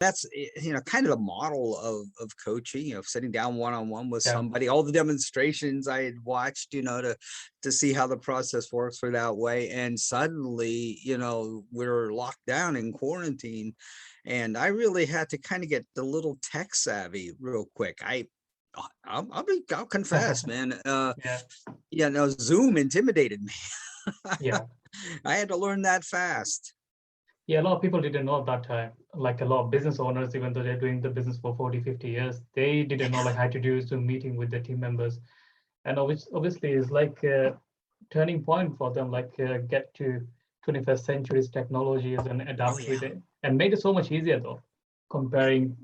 that's, kind of the model of coaching, sitting down one-on-one with Yeah. somebody, all the demonstrations I had watched, to see how the process works for that way. And suddenly, we're locked down in quarantine. And I really had to kind of get the little tech savvy real quick. I'll confess, man. Yeah. No, Zoom intimidated me. Yeah. I had to learn that fast. Yeah, a lot of people didn't know at that time. Like a lot of business owners, even though they're doing the business for 40, 50 years, they didn't know like how to do Zoom meeting with their team members. And obviously it's like a turning point for them, like get to 21st century's technologies and Oh adapt yeah, with it, and made it so much easier though, it, comparing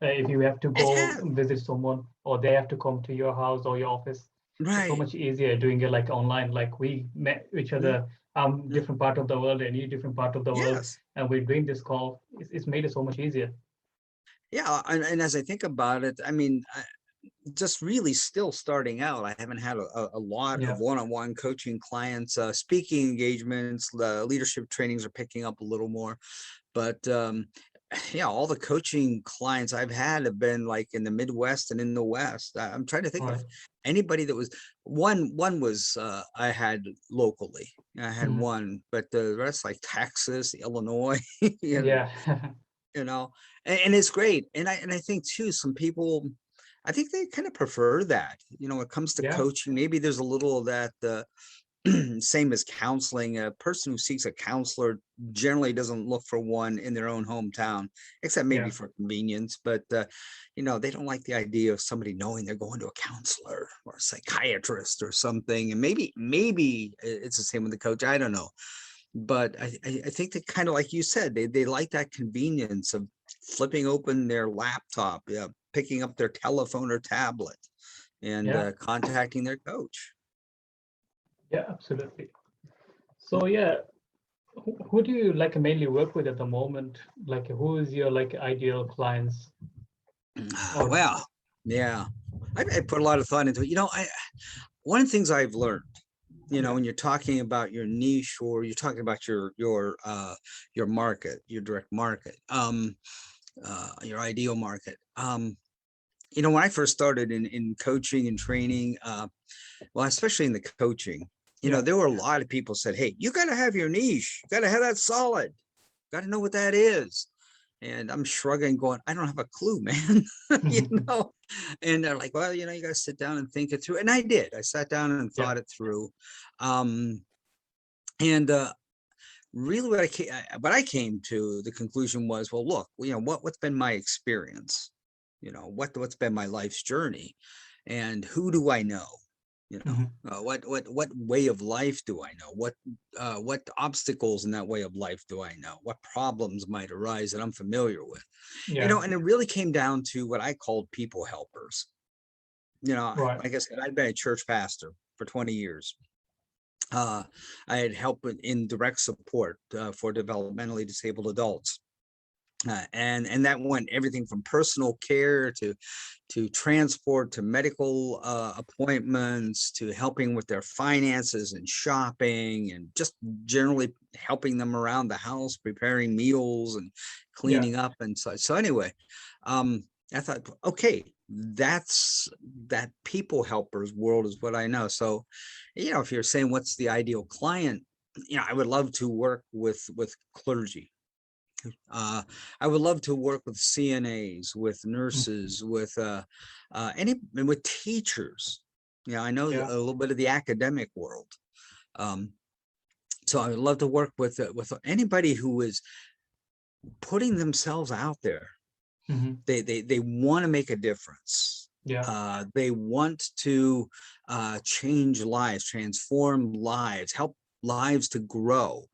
if you have to it go has, visit someone or they have to come to your house or your office. It's so right. much easier doing it like online. Like we met each Mhm. other, Yeah. different part of the world and you different part of the world, Yes. and we're doing this call. It's made it so much easier. Yeah, and as I think about it, I mean, just really still starting out. I haven't had a lot of Yeah, one-on-one coaching clients. Speaking engagements, the leadership trainings are picking up a little more. But yeah, all the coaching clients I've had have been like in the Midwest and in the West. I'm trying to think right. of anybody that was one was I had locally. I had Mhm. one, but the rest like Texas, Illinois, you Yeah. you know, and it's great. And I think too, some people, I think they kind of prefer that. When it comes to Yeah. coaching, maybe there's a little of that. Same as counseling. A person who seeks a counselor generally doesn't look for one in their own hometown, except maybe Yeah. for convenience. But they don't like the idea of somebody knowing they're going to a counselor or a psychiatrist or something. And maybe it's the same with the coach. I don't know, but I think that kind of like you said, they like that convenience of flipping open their laptop, yeah, picking up their telephone or tablet, and Yeah. contacting their coach. Yeah, absolutely. So yeah, who do you like mainly work with at the moment? Like who is your like ideal clients? Or Well, yeah, I put a lot of thought into it. One of the things I've learned, yeah. when you're talking about your niche or you're talking about your market, your direct market, your ideal market. When I first started in coaching and training, well, especially in the coaching, Yeah. there were a lot of people said, "Hey, you got to have your niche. You got to have that solid. Got to know what that is." And I'm shrugging, going, "I don't have a clue, man." you know. And they're like, "Well, you got to sit down and think it through." And I did. I sat down and Yeah. thought it through. Um, and really, what I came to the conclusion was, well, look, what's been my experience? What's been my life's journey, and who do I know? Mhm. What way of life do I know? What obstacles in that way of life do I know? What problems might arise that I'm familiar with? Yeah. And it really came down to what I called people helpers. Right. Like I said, I'd been a church pastor for 20 years. Uh, I had helped in direct support for developmentally disabled adults. And that went everything from personal care to transport to medical appointments to helping with their finances and shopping and just generally helping them around the house, preparing meals and Yeah. cleaning up and such. So anyway, I thought, okay, that people helpers world is what I know. So, if you're saying what's the ideal client, I would love to work with clergy. I would love to work with CNAs, with Mhm. nurses, with teachers. I know Yeah. a little bit of the academic world. Um, so I would love to work with anybody who is putting themselves out there. Mhm. They want to make a difference. Yeah. They want to change lives, transform lives, help lives to grow.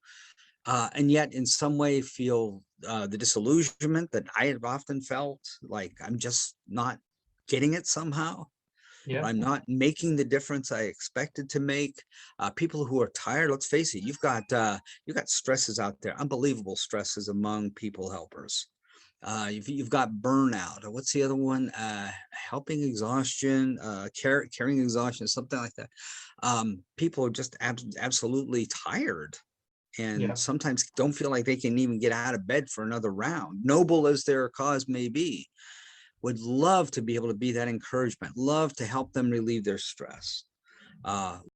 And yet in some way feel the disillusionment that I have often felt, like I'm just not getting it somehow. Yeah. I'm not making the difference I expected to make. People who are tired, let's face it, you've got stresses out there, unbelievable stresses among people helpers. You've got burnout. Or what's the other one? Helping exhaustion, caring exhaustion, something like that. People are just absolutely tired. and Yeah. sometimes don't feel like they can even get out of bed for another round, noble as their cause may be, would love to be able to be that encouragement, love to help them relieve their stress.